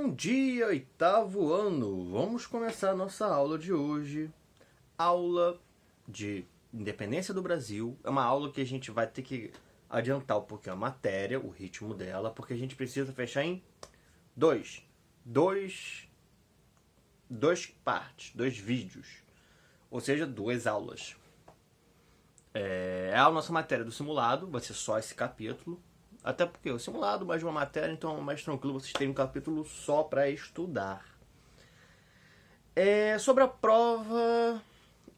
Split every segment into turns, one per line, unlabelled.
Bom dia, oitavo ano! Vamos começar a nossa aula de hoje. Aula de Independência do Brasil. É uma aula que a gente vai ter que adiantar um pouquinho a matéria, o ritmo dela, porque a gente precisa fechar em dois partes, dois vídeos. Ou seja, duas aulas. É a nossa matéria do simulado, vai ser só esse capítulo. Até porque o simulado mais uma matéria, então é mais tranquilo vocês terem um capítulo só para estudar. Sobre a prova,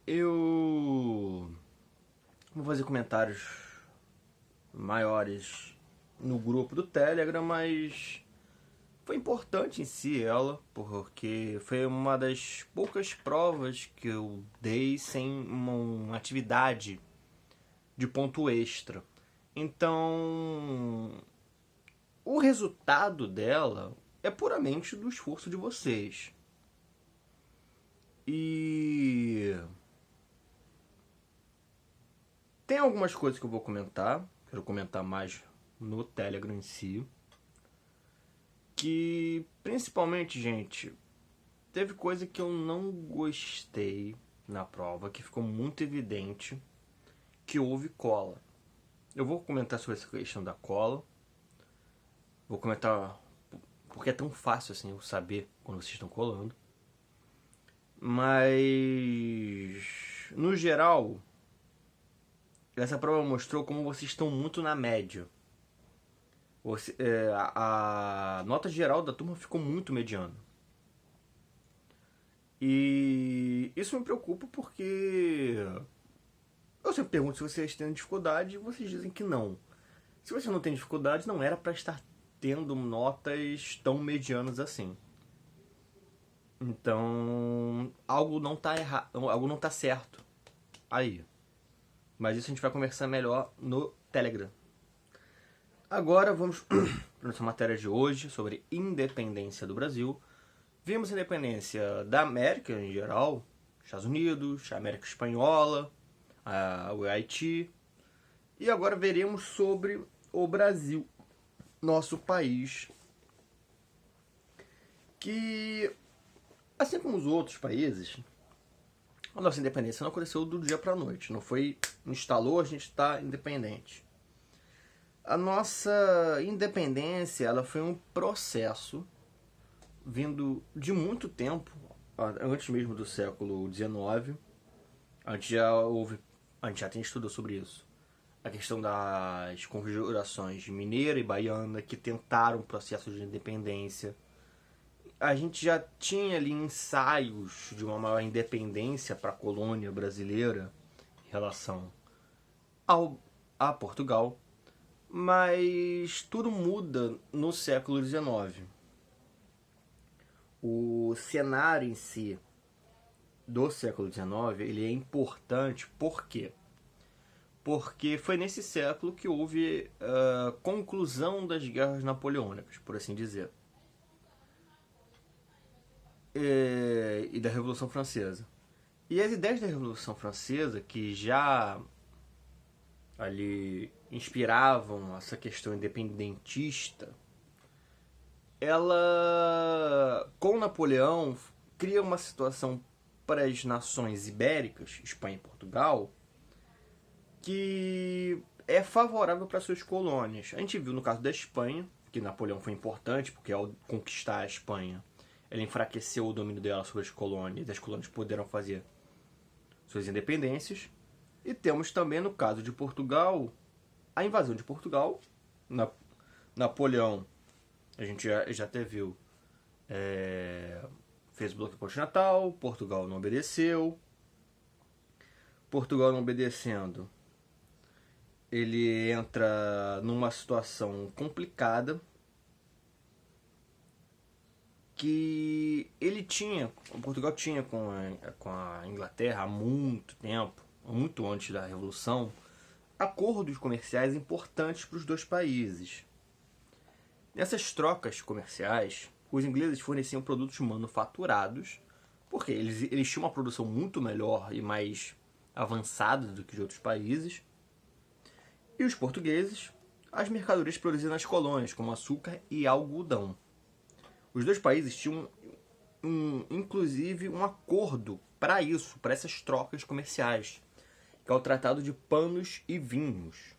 eu vou fazer comentários maiores no grupo do Telegram, mas foi importante em si ela, porque foi uma das poucas provas que eu dei sem uma atividade de ponto extra. Então, o resultado dela é puramente do esforço de vocês. E tem algumas coisas que eu vou comentar, quero comentar mais no Telegram em si, que principalmente, gente, teve coisa que eu não gostei na prova, que ficou muito evidente que houve cola. Eu vou comentar sobre essa questão da cola. Vou comentar porque é tão fácil assim eu saber quando vocês estão colando. Mas, no geral, essa prova mostrou como vocês estão muito na média. A nota geral da turma ficou muito mediana. E isso me preocupa porque eu sempre pergunto se vocês têm dificuldade e vocês dizem que não. Se você não tem dificuldade, não era para estar tendo notas tão medianas assim. Então, algo não tá errado, algo não tá certo aí. Mas isso a gente vai conversar melhor no Telegram. Agora vamos para nossa matéria de hoje sobre independência do Brasil. Vimos a independência da América em geral, Estados Unidos, a América Espanhola, o Haiti. E agora veremos sobre o Brasil, nosso país, que, assim como os outros países, a nossa independência não aconteceu do dia para a noite. Não foi, instalou, a gente está independente. A nossa independência, ela foi um processo vindo de muito tempo, antes mesmo do século XIX. A gente já tem estudo sobre isso. A questão das configurações mineira e baiana que tentaram o processo de independência. A gente já tinha ali ensaios de uma maior independência para a colônia brasileira em relação a Portugal, mas tudo muda no século XIX. O cenário em si do século XIX ele é importante, por quê? Porque foi nesse século que houve a conclusão das guerras napoleônicas, por assim dizer. E da Revolução Francesa. E as ideias da Revolução Francesa, que já ali inspiravam essa questão independentista, ela, com Napoleão, cria uma situação para as nações ibéricas, Espanha e Portugal, que é favorável para suas colônias. A gente viu no caso da Espanha, que Napoleão foi importante, porque ao conquistar a Espanha, ele enfraqueceu o domínio dela sobre as colônias, e as colônias puderam fazer suas independências. E temos também, no caso de Portugal, a invasão de Portugal. Napoleão, a gente já até viu, fez o bloqueio continental, Portugal não obedeceu. Portugal não obedecendo, ele entra numa situação complicada que Portugal tinha com a Inglaterra há muito tempo, muito antes da Revolução, acordos comerciais importantes para os dois países. Nessas trocas comerciais, os ingleses forneciam produtos manufaturados, porque eles tinham uma produção muito melhor e mais avançada do que de outros países, e os portugueses, as mercadorias produzidas nas colônias, como açúcar e algodão. Os dois países tinham, inclusive, um acordo para isso, para essas trocas comerciais, que é o Tratado de Panos e Vinhos,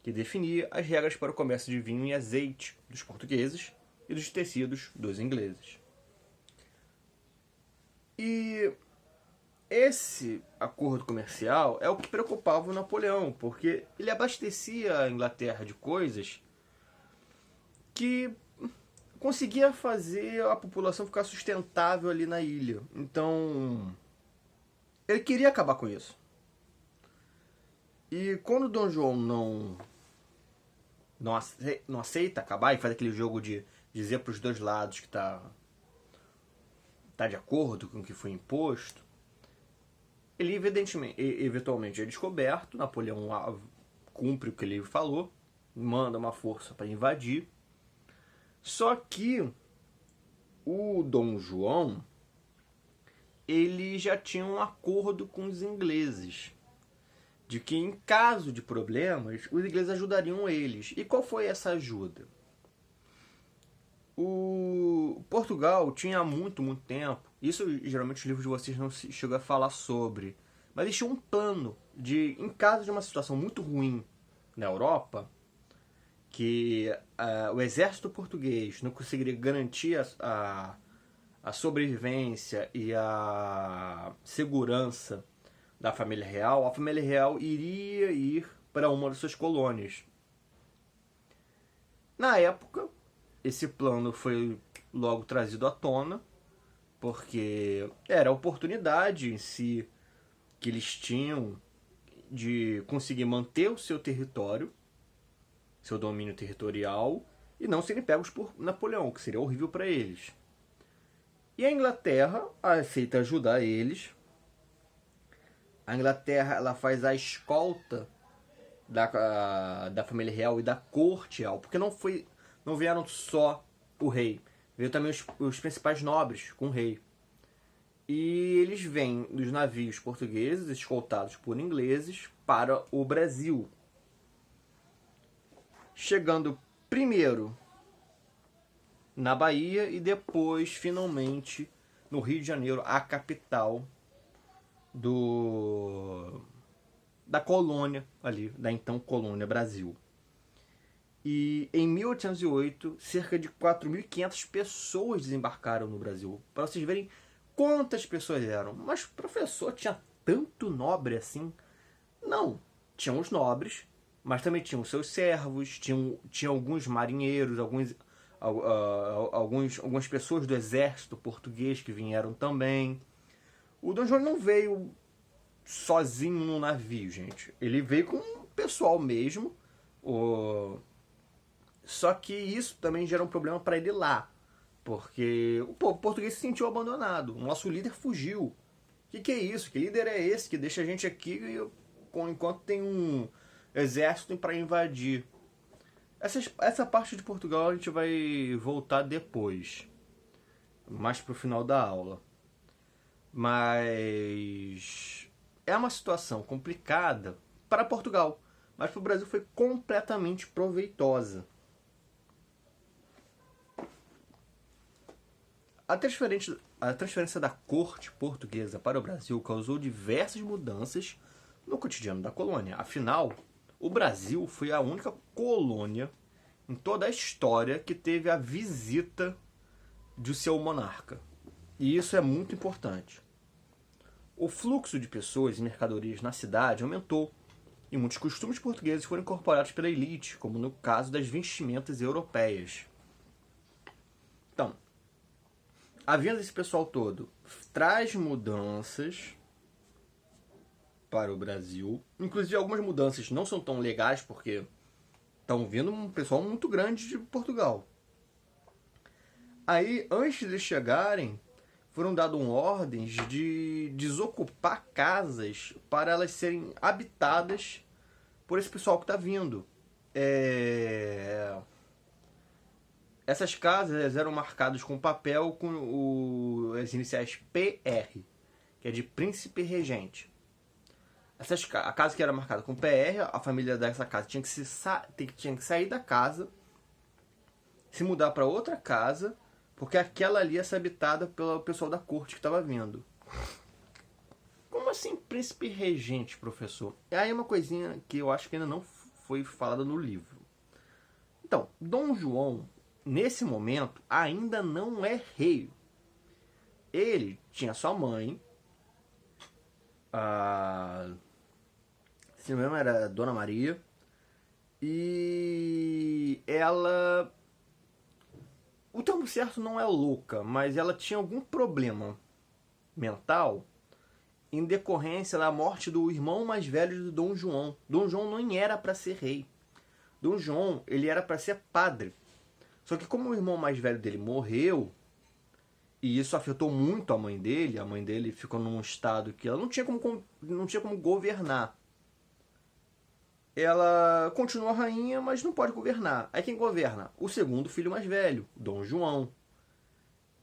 que definia as regras para o comércio de vinho e azeite dos portugueses e dos tecidos dos ingleses. E esse acordo comercial é o que preocupava o Napoleão, porque ele abastecia a Inglaterra de coisas que conseguia fazer a população ficar sustentável ali na ilha. Então, ele queria acabar com isso. E quando Dom João não aceita acabar e faz aquele jogo de dizer para os dois lados que tá de acordo com o que foi imposto, ele eventualmente é descoberto, Napoleão cumpre o que ele falou, manda uma força para invadir. Só que o Dom João, ele já tinha um acordo com os ingleses, de que em caso de problemas, os ingleses ajudariam eles. E qual foi essa ajuda? O Portugal tinha há muito tempo, isso geralmente os livros de vocês não chegam a falar sobre, mas eles tinham um plano de, em caso de uma situação muito ruim na Europa, que o exército português não conseguiria garantir a sobrevivência e a segurança da família real, a família real iria ir para uma das suas colônias. Na época, esse plano foi logo trazido à tona, porque era a oportunidade em si que eles tinham de conseguir manter o seu território, seu domínio territorial, e não serem pegos por Napoleão, que seria horrível para eles. E a Inglaterra aceita ajudar eles. A Inglaterra, ela faz a escolta da família real e da corte real, porque não vieram só o rei, veio também os principais nobres com o rei. E eles vêm dos navios portugueses, escoltados por ingleses, para o Brasil. Chegando primeiro na Bahia e depois, finalmente, no Rio de Janeiro, a capital da colônia ali, da então colônia Brasil. E em 1808, cerca de 4.500 pessoas desembarcaram no Brasil. Para vocês verem quantas pessoas eram. Mas, professor, tinha tanto nobre assim? Não, tinham os nobres, mas também tinham seus servos, tinha alguns marinheiros, algumas pessoas do exército português que vieram também. O Dom João não veio sozinho no navio, gente. Ele veio com o pessoal mesmo. Só que isso também gera um problema para ele lá, porque o povo português se sentiu abandonado. O nosso líder fugiu. O que é isso? Que líder é esse que deixa a gente aqui enquanto tem um exército para invadir? Essa parte de Portugal a gente vai voltar depois, mais pro final da aula. Mas é uma situação complicada para Portugal, mas para o Brasil foi completamente proveitosa. A transferência da corte portuguesa para o Brasil causou diversas mudanças no cotidiano da colônia. Afinal, o Brasil foi a única colônia em toda a história que teve a visita de seu monarca. E isso é muito importante. O fluxo de pessoas e mercadorias na cidade aumentou e muitos costumes portugueses foram incorporados pela elite, como no caso das vestimentas europeias. Então, a vinda desse pessoal todo traz mudanças para o Brasil. Inclusive, algumas mudanças não são tão legais, porque estão vindo um pessoal muito grande de Portugal. Aí, antes de chegarem, foram dadas ordens de desocupar casas para elas serem habitadas por esse pessoal que está vindo. Essas casas eram marcadas com papel com as iniciais PR, que é de Príncipe Regente. A casa que era marcada com PR, a família dessa casa tinha que sair da casa, se mudar para outra casa, porque aquela ali ia ser habitada pelo pessoal da corte que estava vindo. Como assim príncipe regente, professor? É aí uma coisinha que eu acho que ainda não foi falada no livro. Então, Dom João, nesse momento, ainda não é rei. Ele tinha sua mãe, se não me engano era Dona Maria, e ela... O termo certo não é louca, mas ela tinha algum problema mental em decorrência da morte do irmão mais velho de Dom João. Dom João não era para ser rei. Dom João, ele era para ser padre. Só que como o irmão mais velho dele morreu, e isso afetou muito a mãe dele ficou num estado que ela não tinha como governar. Ela continua rainha, mas não pode governar. Aí quem governa? O segundo filho mais velho, Dom João.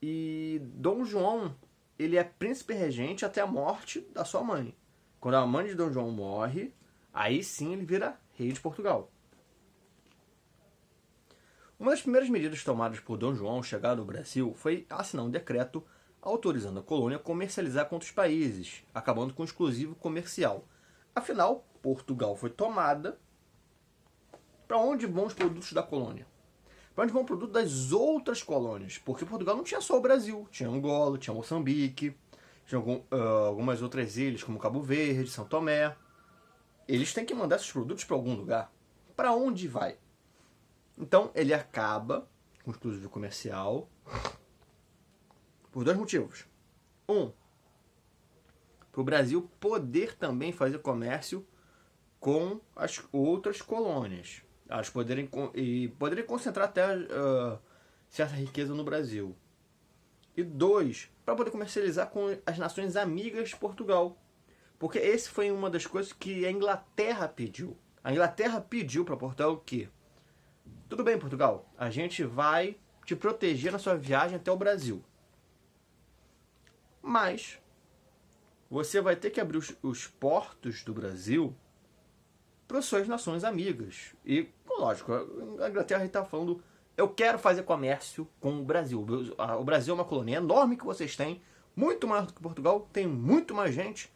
E Dom João, ele é príncipe regente até a morte da sua mãe. Quando a mãe de Dom João morre, aí sim ele vira rei de Portugal. Uma das primeiras medidas tomadas por Dom João ao chegar no Brasil foi assinar um decreto autorizando a colônia a comercializar com outros países, acabando com o exclusivo comercial. Afinal, Portugal foi tomada. Para onde vão os produtos da colônia? Para onde vão os produtos das outras colônias? Porque Portugal não tinha só o Brasil. Tinha Angola, tinha Moçambique, tinha algumas outras ilhas, como Cabo Verde, São Tomé. Eles têm que mandar esses produtos para algum lugar. Para onde vai? Então, ele acaba com o exclusivo comercial por dois motivos. Um, para o Brasil poder também fazer comércio com as outras colônias. Elas poderem concentrar até certa riqueza no Brasil. E dois, para poder comercializar com as nações amigas de Portugal. Porque esse foi uma das coisas que a Inglaterra pediu. A Inglaterra pediu para Portugal o quê? Tudo bem, Portugal, a gente vai te proteger na sua viagem até o Brasil. Mas você vai ter que abrir os portos do Brasil para as suas nações amigas. E, lógico, a Inglaterra está falando, eu quero fazer comércio com o Brasil. O Brasil é uma colônia enorme que vocês têm, muito maior do que Portugal, tem muito mais gente,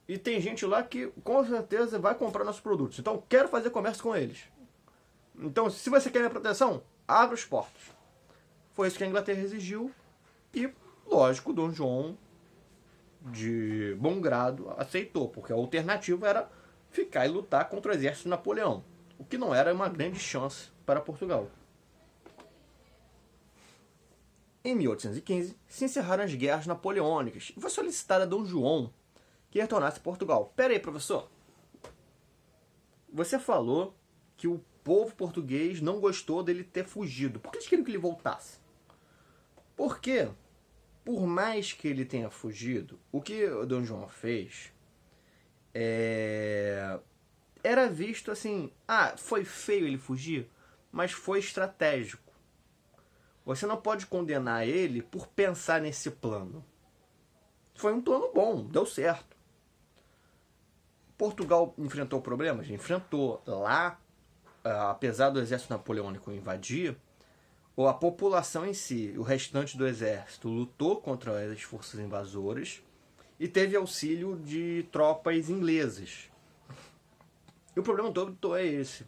e tem gente lá que com certeza vai comprar nossos produtos. Então, quero fazer comércio com eles. Então, se você quer minha proteção, abra os portos. Foi isso que a Inglaterra exigiu e, lógico, Dom João, de bom grado, aceitou, porque a alternativa era ficar e lutar contra o exército de Napoleão, o que não era uma grande chance para Portugal. Em 1815, se encerraram as guerras napoleônicas e foi solicitada a Dom João que retornasse a Portugal. Pera aí, professor. Você falou que o povo português não gostou dele ter fugido. Por que eles queriam que ele voltasse? Porque, por mais que ele tenha fugido, o que o Dom João fez era visto assim, foi feio ele fugir, mas foi estratégico. Você não pode condenar ele por pensar nesse plano. Foi um plano bom, deu certo. Portugal enfrentou problemas? Enfrentou. Lá, apesar do exército napoleônico invadir, a população em si, o restante do exército, lutou contra as forças invasoras e teve auxílio de tropas inglesas. E o problema todo é esse.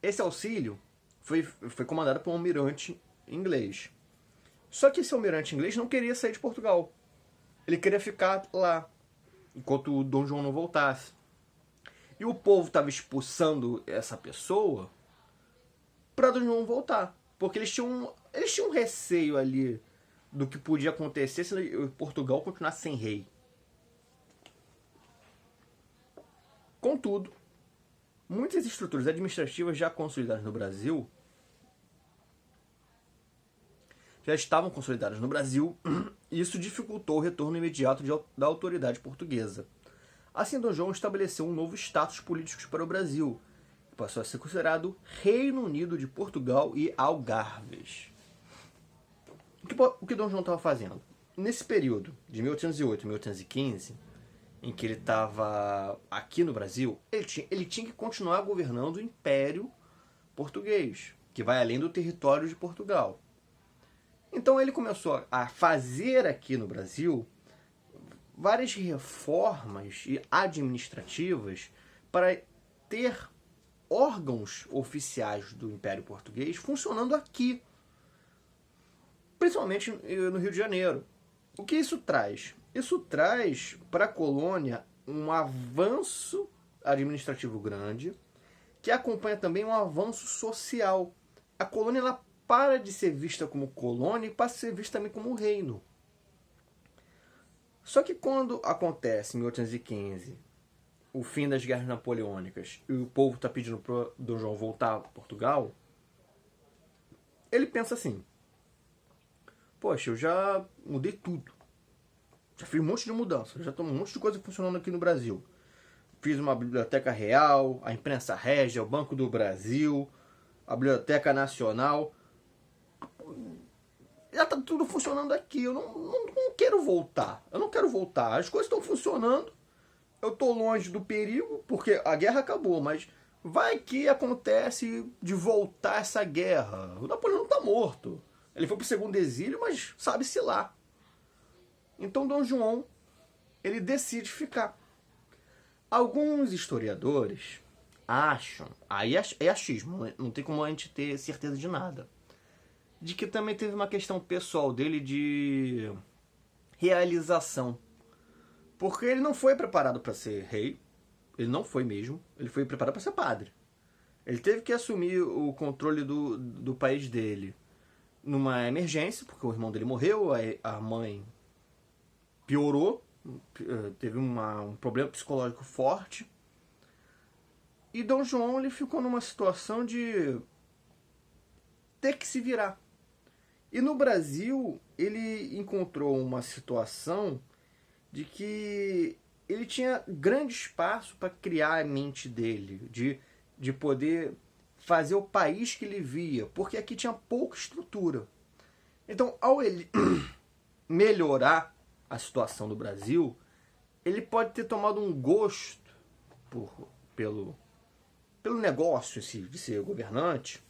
Esse auxílio foi comandado por um almirante inglês. Só que esse almirante inglês não queria sair de Portugal. Ele queria ficar lá, enquanto o Dom João não voltasse. E o povo estava expulsando essa pessoa para Dom João voltar. Porque eles tinham um receio ali do que podia acontecer se Portugal continuasse sem rei. Contudo, muitas estruturas administrativas já consolidadas no Brasil já estavam consolidadas no Brasil e isso dificultou o retorno imediato da autoridade portuguesa. Assim, Dom João estabeleceu um novo status político para o Brasil, que passou a ser considerado Reino Unido de Portugal e Algarves. O que Dom João estava fazendo? Nesse período, de 1808 a 1815, em que ele estava aqui no Brasil, ele tinha que continuar governando o Império Português, que vai além do território de Portugal. Então ele começou a fazer aqui no Brasil várias reformas administrativas para ter órgãos oficiais do Império Português funcionando aqui, principalmente no Rio de Janeiro. O que isso traz? Isso traz para a colônia um avanço administrativo grande, que acompanha também um avanço social. A colônia ela para de ser vista como colônia e passa a ser vista também como reino. Só que quando acontece, em 1815, o fim das guerras napoleônicas e o povo está pedindo para o Dom João voltar a Portugal, ele pensa assim: poxa, eu já mudei tudo. Já fiz um monte de mudanças, já estou um monte de coisa funcionando aqui no Brasil. Fiz uma biblioteca real, a imprensa régia, o Banco do Brasil, a Biblioteca Nacional. Já está tudo funcionando aqui. Eu não quero voltar. Eu não quero voltar. As coisas estão funcionando. Eu estou longe do perigo, porque a guerra acabou, mas vai que acontece de voltar essa guerra. O Napoleão está morto. Ele foi para o segundo exílio, mas sabe-se lá. Então Dom João, ele decide ficar. Alguns historiadores acham, aí é achismo, não tem como a gente ter certeza de nada, de que também teve uma questão pessoal dele de realização. Porque ele não foi preparado para ser rei, ele não foi mesmo, ele foi preparado para ser padre. Ele teve que assumir o controle do país dele numa emergência, porque o irmão dele morreu, a mãe piorou, teve um problema psicológico forte. E Dom João ele ficou numa situação de ter que se virar. E no Brasil ele encontrou uma situação de que ele tinha grande espaço para criar a mente dele, de poder fazer o país que ele via, porque aqui tinha pouca estrutura. Então, ao ele melhorar a situação do Brasil, ele pode ter tomado um gosto pelo negócio de ser governante,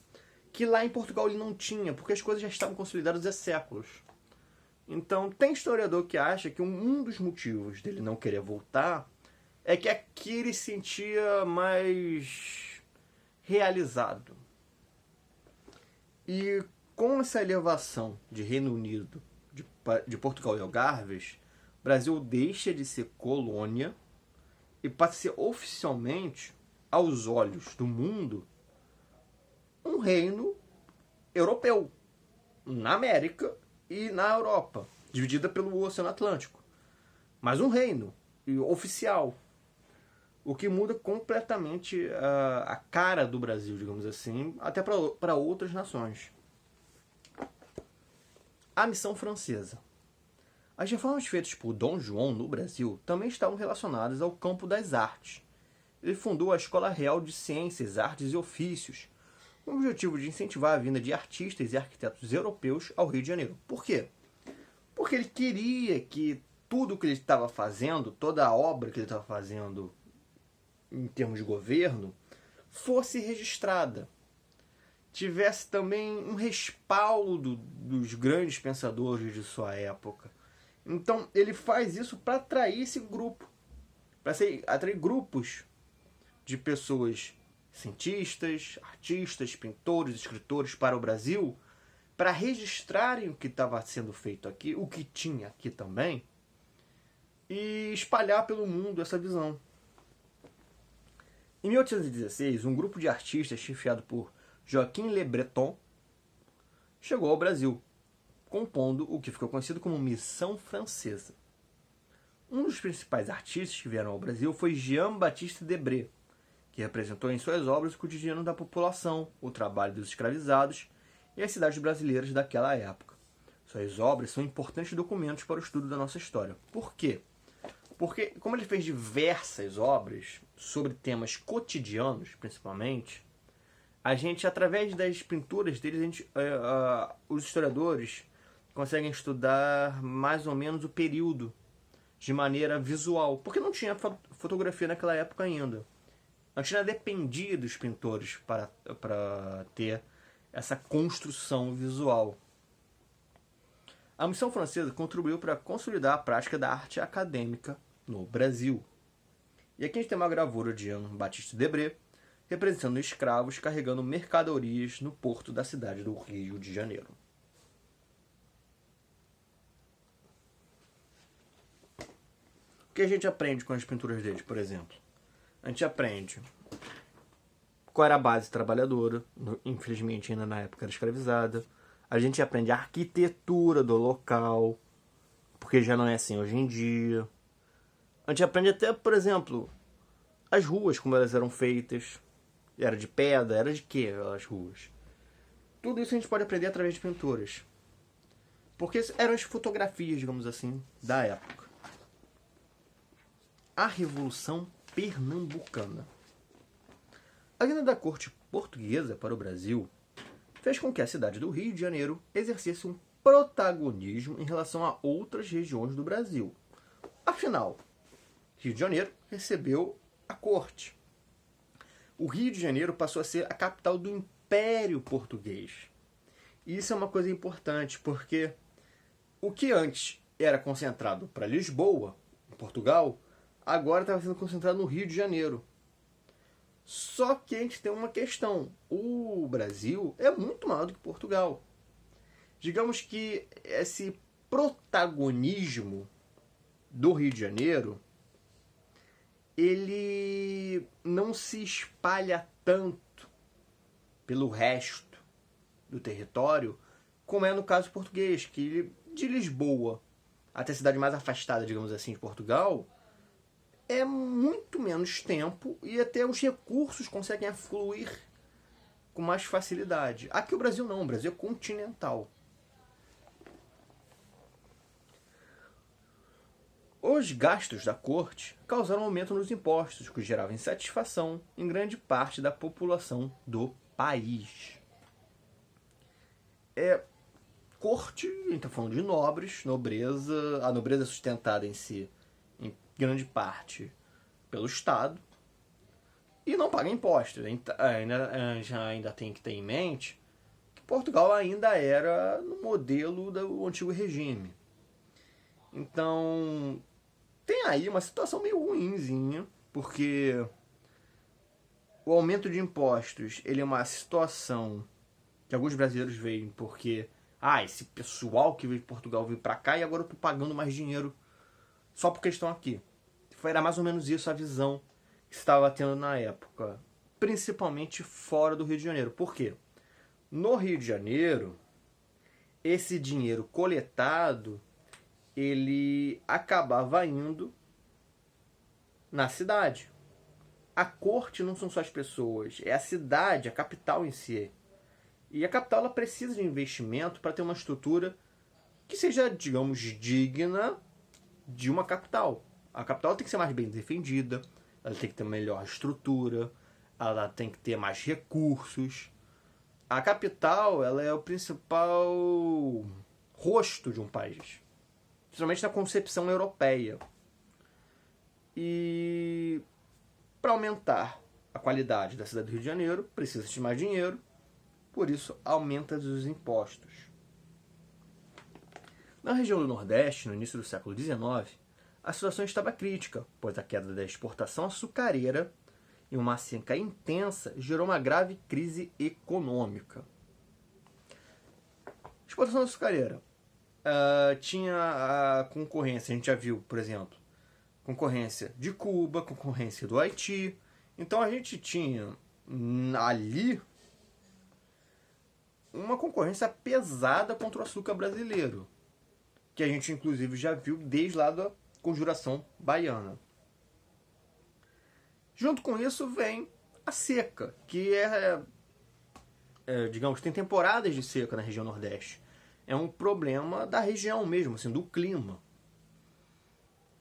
que lá em Portugal ele não tinha, porque as coisas já estavam consolidadas há séculos. Então, tem historiador que acha que um dos motivos dele não querer voltar é que aqui ele se sentia mais realizado. E com essa elevação de Reino Unido, de Portugal e Algarves, o Brasil deixa de ser colônia e passa a ser oficialmente, aos olhos do mundo, um reino europeu, na América e na Europa, dividida pelo Oceano Atlântico. Mas um reino oficial, o que muda completamente a cara do Brasil, digamos assim, até para outras nações. A missão francesa. As reformas feitas por Dom João no Brasil também estavam relacionadas ao campo das artes. Ele fundou a Escola Real de Ciências, Artes e Ofícios, com o objetivo de incentivar a vinda de artistas e arquitetos europeus ao Rio de Janeiro. Por quê? Porque ele queria que tudo que ele estava fazendo, toda a obra que ele estava fazendo em termos de governo, fosse registrada. Tivesse também um respaldo dos grandes pensadores de sua época. Então ele faz isso para atrair esse grupo, para atrair grupos de pessoas, cientistas, artistas, pintores, escritores para o Brasil, para registrarem o que estava sendo feito aqui, o que tinha aqui também, e espalhar pelo mundo essa visão. Em 1816, um grupo de artistas chefiado por Joaquim Le Breton chegou ao Brasil, compondo o que ficou conhecido como Missão Francesa. Um dos principais artistas que vieram ao Brasil foi Jean-Baptiste Debré, que representou em suas obras o cotidiano da população, o trabalho dos escravizados e as cidades brasileiras daquela época. Suas obras são importantes documentos para o estudo da nossa história. Por quê? Porque, como ele fez diversas obras sobre temas cotidianos, principalmente, a gente, através das pinturas deles, os historiadores conseguem estudar mais ou menos o período de maneira visual, porque não tinha fotografia naquela época ainda. A China dependia dos pintores para ter essa construção visual. A missão francesa contribuiu para consolidar a prática da arte acadêmica no Brasil. E aqui a gente tem uma gravura de Jean-Baptiste Debré, representando escravos carregando mercadorias no porto da cidade do Rio de Janeiro. O que a gente aprende com as pinturas dele, por exemplo? A gente aprende qual era a base trabalhadora, infelizmente ainda na época era escravizada. A gente aprende a arquitetura do local, porque já não é assim hoje em dia. A gente aprende até, por exemplo, as ruas, como elas eram feitas. Era de pedra, era de quê as ruas? Tudo isso a gente pode aprender através de pinturas. Porque eram as fotografias, digamos assim, da época. A Revolução Pernambucana. A vinda da corte portuguesa para o Brasil fez com que a cidade do Rio de Janeiro exercesse um protagonismo em relação a outras regiões do Brasil. Afinal, Rio de Janeiro recebeu a corte. O Rio de Janeiro passou a ser a capital do Império Português. E isso é uma coisa importante, porque o que antes era concentrado para Lisboa, em Portugal, agora estava sendo concentrado no Rio de Janeiro. Só que a gente tem uma questão. O Brasil é muito maior do que Portugal. Digamos que esse protagonismo do Rio de Janeiro, ele não se espalha tanto pelo resto do território, como é no caso português, que de Lisboa até a cidade mais afastada, digamos assim, de Portugal, é muito menos tempo e até os recursos conseguem fluir com mais facilidade. Aqui o Brasil não, o Brasil é continental. Os gastos da corte causaram aumento nos impostos, o que gerava insatisfação em grande parte da população do país. Corte, a gente está falando de nobres, nobreza, a nobreza é sustentada em si, em grande parte, pelo Estado, e não paga impostos. Ainda tem que ter em mente que Portugal ainda era no modelo do antigo regime. Então, tem aí uma situação meio ruinzinha, porque o aumento de impostos ele é uma situação que alguns brasileiros veem porque esse pessoal que veio de Portugal veio para cá e agora eu tô pagando mais dinheiro só porque estão aqui. Era mais ou menos isso a visão que estava tendo na época, principalmente fora do Rio de Janeiro. Por quê? No Rio de Janeiro, esse dinheiro coletado ele acabava indo na cidade. A corte não são só as pessoas, é a cidade, a capital em si. E a capital ela precisa de investimento para ter uma estrutura que seja, digamos, digna de uma capital. A capital tem que ser mais bem defendida, ela tem que ter melhor estrutura, ela tem que ter mais recursos. A capital ela é o principal rosto de um país, principalmente na concepção europeia. E para aumentar a qualidade da cidade do Rio de Janeiro, precisa de mais dinheiro, por isso aumenta os impostos. Na região do Nordeste, no início do século XIX, a situação estava crítica, pois a queda da exportação açucareira e uma seca intensa gerou uma grave crise econômica. Exportação açucareira. Tinha a concorrência, a gente já viu, por exemplo, concorrência de Cuba, concorrência do Haiti. Então a gente tinha ali uma concorrência pesada contra o açúcar brasileiro, que a gente inclusive já viu desde lá da Conjuração Baiana. Junto com isso vem a seca, que digamos, tem temporadas de seca na região Nordeste. É um problema da região mesmo, assim, do clima.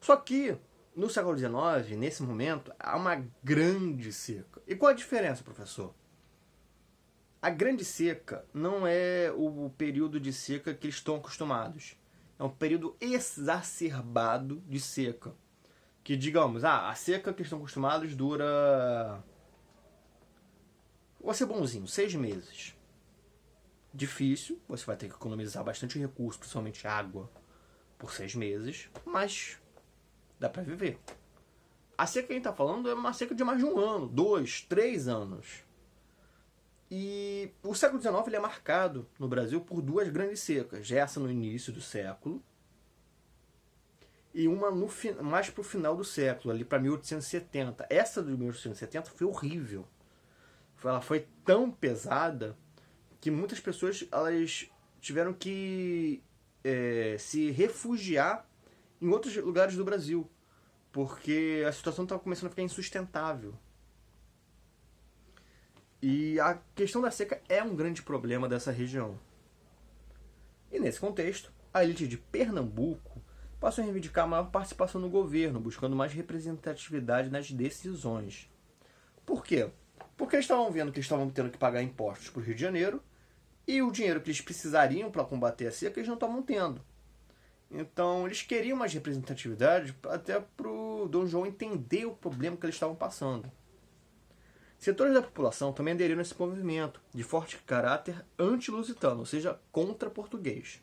Só que, no século XIX, nesse momento, há uma grande seca. E qual a diferença, professor? A grande seca não é o período de seca que eles estão acostumados. É um período exacerbado de seca. Que, digamos, a seca que eles estão acostumados dura... Vou ser bonzinho, 6 meses. difícil, você vai ter que economizar bastante recurso, principalmente água, por 6 meses, mas dá para viver. A seca que a gente está falando é uma seca de mais de 1 ano, 2, 3 anos. E o século XIX ele é marcado no Brasil por 2 grandes secas. Essa no início do século e uma mais para o final do século, ali para 1870. Essa de 1870 foi horrível. Ela foi tão pesada que muitas pessoas elas tiveram que se refugiar em outros lugares do Brasil, porque a situação estava começando a ficar insustentável. E a questão da seca é um grande problema dessa região. E nesse contexto, a elite de Pernambuco passou a reivindicar a maior participação no governo, buscando mais representatividade nas decisões. Por quê? Porque eles estavam vendo que eles estavam tendo que pagar impostos para o Rio de Janeiro e o dinheiro que eles precisariam para combater a seca eles não estavam tendo. Então eles queriam mais representatividade até para o Dom João entender o problema que eles estavam passando. Setores da população também aderiram a esse movimento, de forte caráter anti-lusitano, ou seja, contra português.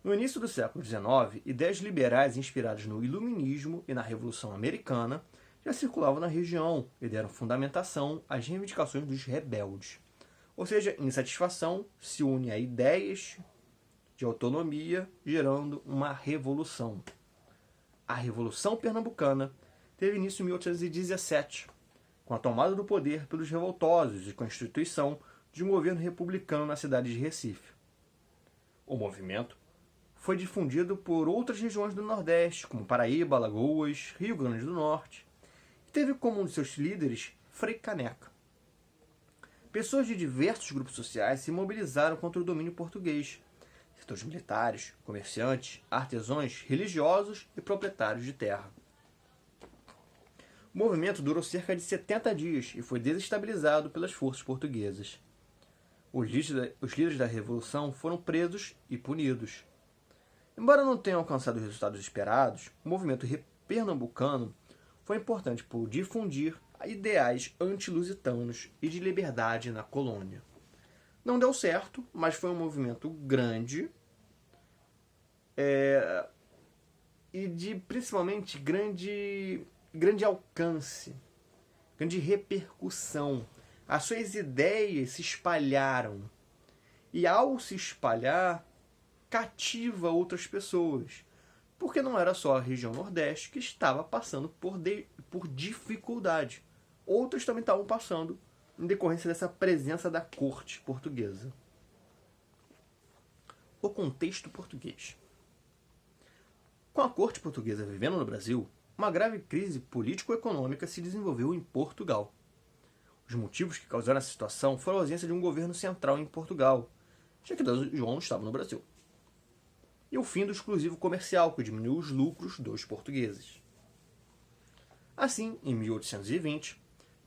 No início do século XIX, ideias liberais inspiradas no Iluminismo e na Revolução Americana já circulavam na região e deram fundamentação às reivindicações dos rebeldes. Ou seja, insatisfação se une a ideias de autonomia, gerando uma revolução. A Revolução Pernambucana teve início em 1817, com a tomada do poder pelos revoltosos e constituição de um governo republicano na cidade de Recife. O movimento foi difundido por outras regiões do Nordeste, como Paraíba, Alagoas, Rio Grande do Norte, e teve como um de seus líderes Frei Caneca. Pessoas de diversos grupos sociais se mobilizaram contra o domínio português, setores militares, comerciantes, artesãos, religiosos e proprietários de terra. O movimento durou cerca de 70 dias e foi desestabilizado pelas forças portuguesas. Os líderes da Revolução foram presos e punidos. Embora não tenham alcançado os resultados esperados, o movimento pernambucano foi importante por difundir ideais anti-lusitanos e de liberdade na colônia. Não deu certo, mas foi um movimento grande e de principalmente grande alcance, grande repercussão. As suas ideias se espalharam e ao se espalhar cativa outras pessoas, porque não era só a região Nordeste que estava passando por dificuldade. Outras também estavam passando em decorrência dessa presença da corte portuguesa. O contexto português. Com a corte portuguesa vivendo no Brasil, uma grave crise político-econômica se desenvolveu em Portugal. Os motivos que causaram essa situação foram a ausência de um governo central em Portugal, já que Dom João estava no Brasil, e o fim do exclusivo comercial, que diminuiu os lucros dos portugueses. Assim, em 1820,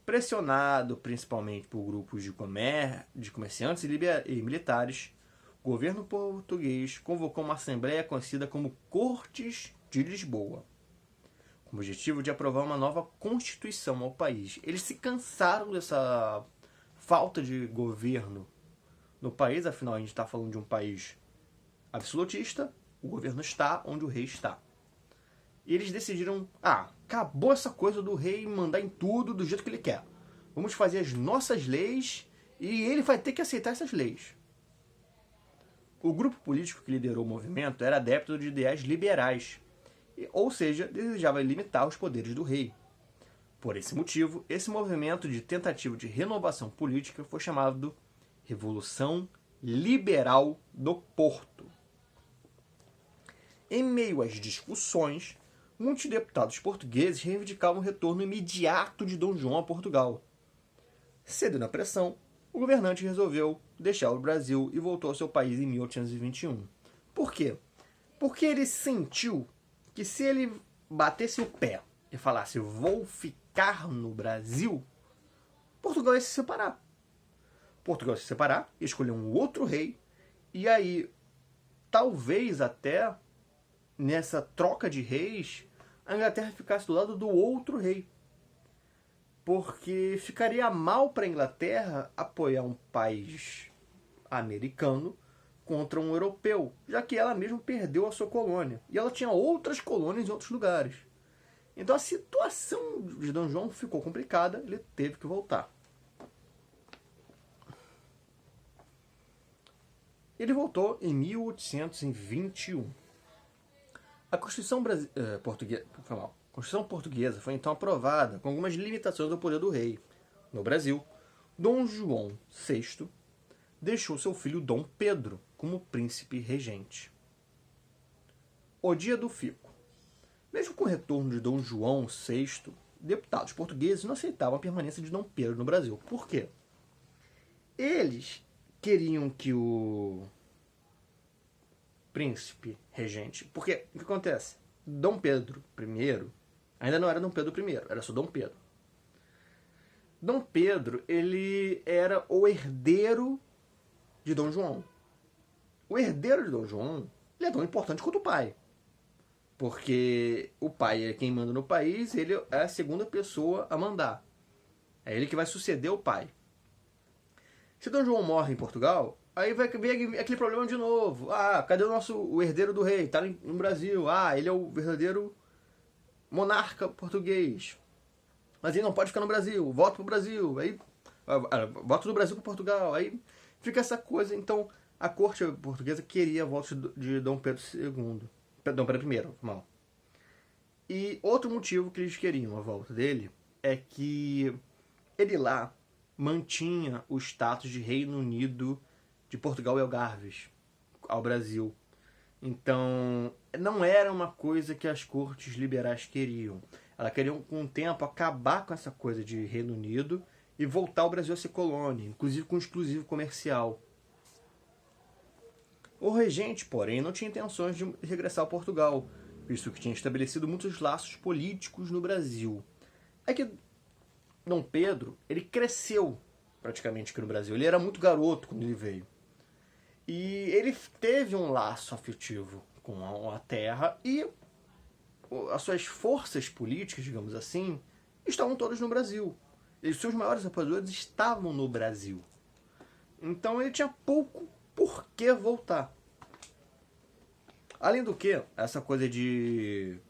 pressionado principalmente por grupos de comerciantes e militares, o governo português convocou uma assembleia conhecida como Cortes de Lisboa, com o objetivo de aprovar uma nova constituição ao país. Eles se cansaram dessa falta de governo no país, afinal a gente está falando de um país absolutista, o governo está onde o rei está. E eles decidiram, acabou essa coisa do rei mandar em tudo do jeito que ele quer. Vamos fazer as nossas leis e ele vai ter que aceitar essas leis. O grupo político que liderou o movimento era adepto de ideais liberais, ou seja, desejava limitar os poderes do rei. Por esse motivo, esse movimento de tentativa de renovação política foi chamado Revolução Liberal do Porto. Em meio às discussões, muitos deputados portugueses reivindicavam o retorno imediato de Dom João a Portugal. Cedendo à pressão, o governante resolveu deixar o Brasil e voltou ao seu país em 1821. Por quê? Porque ele sentiu que se ele batesse o pé e falasse vou ficar no Brasil, Portugal ia se separar. Portugal ia se separar, ia escolher um outro rei, e aí, talvez até nessa troca de reis, a Inglaterra ficasse do lado do outro rei. Porque ficaria mal para a Inglaterra apoiar um país americano contra um europeu, já que ela mesma perdeu a sua colônia. E ela tinha outras colônias em outros lugares. Então a situação de Dom João ficou complicada, ele teve que voltar. Ele voltou em 1821. A Constituição Portuguesa foi então aprovada com algumas limitações ao poder do rei. No Brasil, Dom João VI deixou seu filho Dom Pedro como príncipe regente. O Dia do Fico. Mesmo com o retorno de Dom João VI, deputados portugueses não aceitavam a permanência de Dom Pedro no Brasil. Por quê? Eles queriam que o príncipe regente... Porque o que acontece? Dom Pedro I ainda não era Dom Pedro I, era só Dom Pedro. Dom Pedro, ele era o herdeiro de Dom João. O herdeiro de Dom João, ele é tão importante quanto o pai. Porque o pai é quem manda no país, ele é a segunda pessoa a mandar. É ele que vai suceder o pai. Se Dom João morre em Portugal, aí vai vir aquele problema de novo. Ah, cadê o herdeiro do rei? Está no Brasil. Ah, ele é o verdadeiro monarca português. Mas ele não pode ficar no Brasil. Volta para o Brasil. Aí, volta do Brasil para Portugal. Aí fica essa coisa. Então, a corte portuguesa queria a volta de Dom Pedro II. Dom Pedro I, mal. E outro motivo que eles queriam a volta dele é que ele lá mantinha o status de Reino Unido de Portugal e Algarves ao Brasil. Então, não era uma coisa que as cortes liberais queriam. Elas queriam, com o tempo, acabar com essa coisa de Reino Unido e voltar ao Brasil a ser colônia, inclusive com um exclusivo comercial. O regente, porém, não tinha intenções de regressar a Portugal, visto que tinha estabelecido muitos laços políticos no Brasil. É que Dom Pedro, ele cresceu praticamente aqui no Brasil. Ele era muito garoto quando ele veio. E ele teve um laço afetivo com a terra e as suas forças políticas, digamos assim, estavam todas no Brasil. E os seus maiores apoiadores estavam no Brasil. Então ele tinha pouco por que voltar. Além do que, essa coisa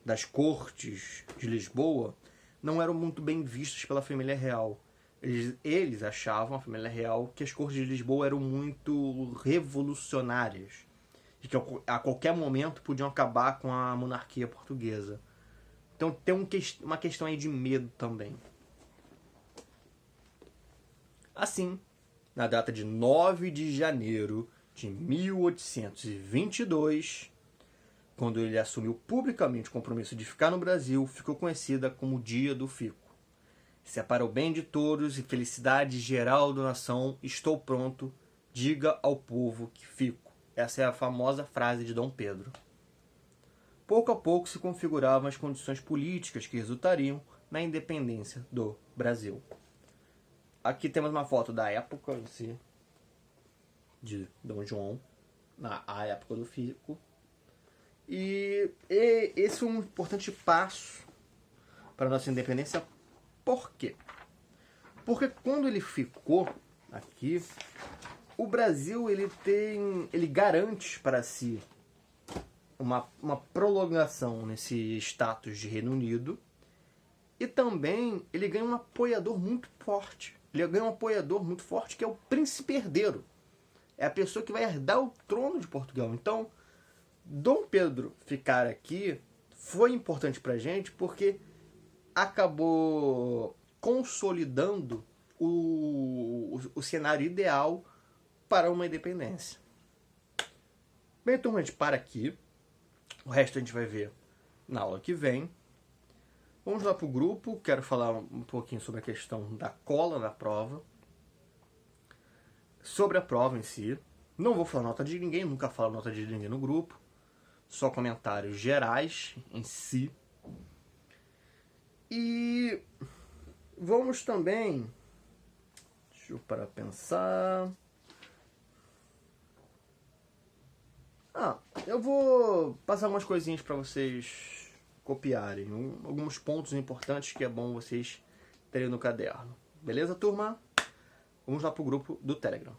das cortes de Lisboa não eram muito bem vistas pela família real. Eles achavam, a família real, que as cortes de Lisboa eram muito revolucionárias e que a qualquer momento podiam acabar com a monarquia portuguesa. Então tem uma questão aí de medo também. Assim, na data de 9 de janeiro de 1822, quando ele assumiu publicamente o compromisso de ficar no Brasil, ficou conhecida como Dia do Fico. Se é para o bem de todos e felicidade geral da nação, estou pronto, diga ao povo que fico. Essa é a famosa frase de Dom Pedro. Pouco a pouco se configuravam as condições políticas que resultariam na independência do Brasil. Aqui temos uma foto da época em si, de Dom João, na época do Fico. E esse é um importante passo para a nossa independência. Por quê? Porque quando ele ficou aqui, o Brasil ele garante para si uma prolongação nesse status de Reino Unido e também ele ganha um apoiador muito forte. Ele ganha um apoiador muito forte que é o príncipe herdeiro. É a pessoa que vai herdar o trono de Portugal. Então, Dom Pedro ficar aqui foi importante para a gente porque acabou consolidando o cenário ideal para uma independência. Bem, turma, a gente para aqui. O resto a gente vai ver na aula que vem. Vamos lá para o grupo. Quero falar um pouquinho sobre a questão da cola na prova. Sobre a prova em si. Não vou falar nota de ninguém, nunca falo nota de ninguém no grupo. Só comentários gerais em si. E vamos também... Deixa eu parar para pensar... eu vou passar umas coisinhas para vocês copiarem. Alguns pontos importantes que é bom vocês terem no caderno. Beleza, turma? Vamos lá pro grupo do Telegram.